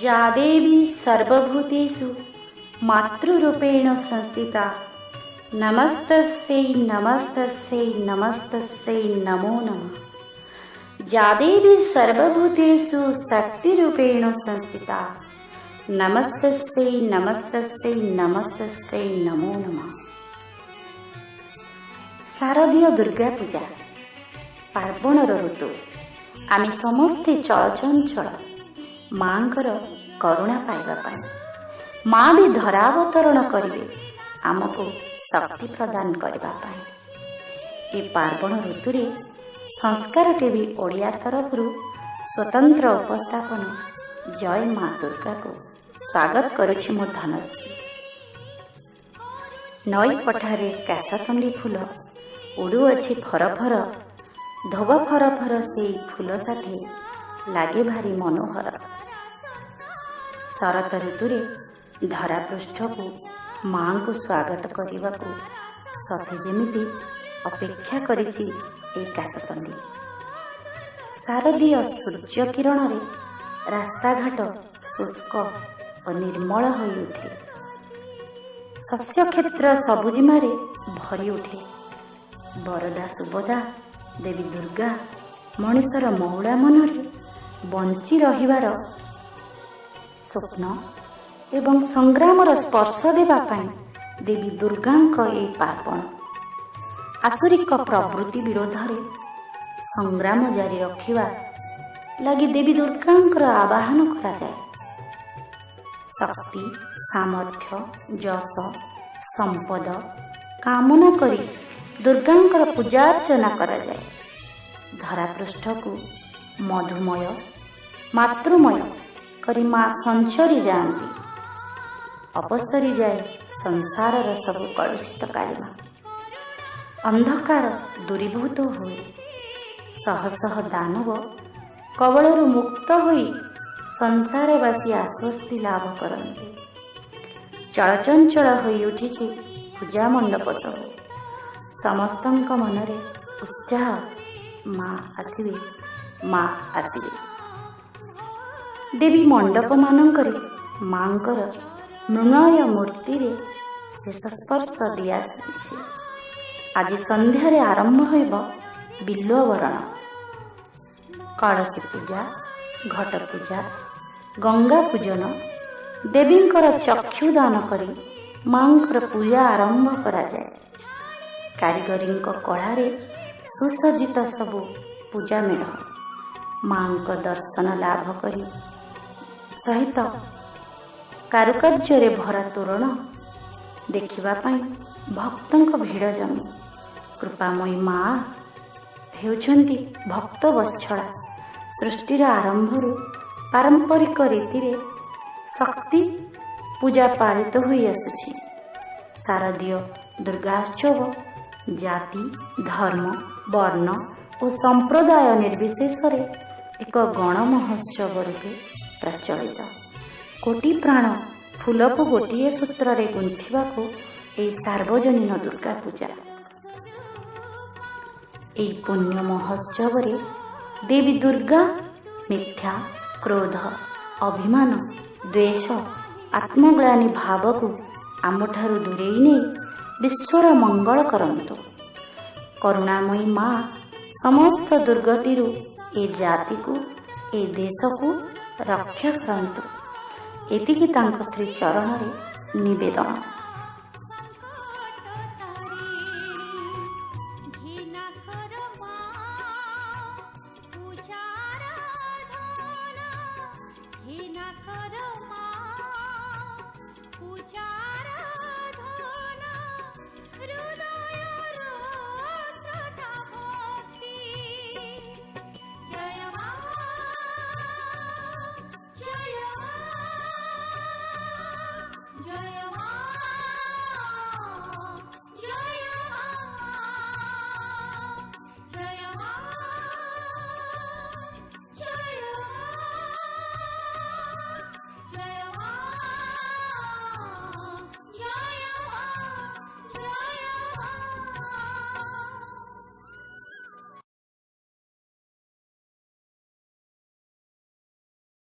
या देवी सर्वभूतेषु मातृरूपेण संस्थिता नमस्तस्यै नमस्तस्यै नमस्तस्यै नमो नमः। या देवी सर्वभूतेषु शक्तिरूपेण संस्थिता नमस्तस्यै नमस्तस्यै नमस्तस्यै नमो नमः। शारदीय दुर्गा पूजा पार्वणर ऋतु आमे समस्ते चलचंचल मांकर करुणा पाइबा पाई माँ भी धरावतरण करिवे आमको शक्ति प्रदान करबा पाई। ए पार्वण ऋतुरे संस्कार टीवी ओडिया तरफरु स्वतंत्र उपस्थापन जय माँ दुर्गा को स्वागत करुछि मो धनश्री। नई पठारे कासतंडी फूल उड़ुअछि फरफर धोब फरफर से फूल साथी लागे भारी मनोहर। शरत ऋतुरे धरापृष्ठ को माँ को स्वागत करने को सते जेमिति अपेक्षा करिछि ए कासतंडी। शारदीय सूर्य किरण रे रास्ता घाट शुष्क और निर्मल हो उठे। शस्य क्षेत्र सबुजिमारे भरी उठे। बरदा सुबदा देवी दुर्गा मनुष्यर मौला मनरे बंची रहिबार स्वप्न एवं संग्रामर स्पर्श देवा पाई देवी दुर्गांक ए पार्वण आसुरिक प्रवृत्ति विरोध रे संग्राम जारी रखिबा लगी देवी दुर्गांकर आवाहन करा जाए। शक्ति सामर्थ्य जस संपद कामना करी दुर्गांकर पूजा अर्चना करा जाए। धरापृष्ठ को मधुमय मातृमय करी माँ संचरी जाती अपसरी जाए संसार सबु कलुषित कालिमा। अंधकार दूरीभूत हुए शह शह दानव कवलरु मुक्त होई संसारवासी आश्वस्ति लाभ करते। चलचंचल होई उठिछि पूजा मंडप सब समस्तंक मनरे उत्साह माँ आसिबे माँ आसिबे। देवी मंडप मानकरे मांकर मृणय मूर्ति रे शेष स्पर्श दिया सारिछे। आज संध्यारे आरंभ होइब बिल्ववरण कलश पूजा घट पूजा गंगा पूजन देवींकर चक्षुदान करी मांकर पूजा आरंभ करा जाए। कारीगरी कलारे सुसज्जित सबु पूजा मेढ़ माँ दर्शन लाभ करी सहित कारुकार्य भरा तोरण देखिबा पाई भक्तों भीड़ जमी। कृपामयी माँ हेउछंती भक्त वत्सला सृष्टिर आरंभरु पारंपरिक रीति रे शक्ति पूजा पालित होई आसुछि। शारदीय दुर्गाोत्सव जाति धर्म वर्ण और संप्रदाय निर्विशेष एक गण महोत्सव रूपे प्रचलित। कोटि प्राण फूल को गोटे सूत्र रे गुंथिबा को ए सार्वजनीन दुर्गा पूजा। ए पुण्य महोत्सव रे देवी दुर्गा मिथ्या क्रोध अभिमान द्वेष आत्मग्लानि भाव को आमठारु दूरेई नहीं विश्वर मंगल करंतु। करुणामयी माँ समस्त दुर्गति ए जाति को ए देश को रक्षा करंतु। एतिकी तांको श्री चरण रे निवेदन।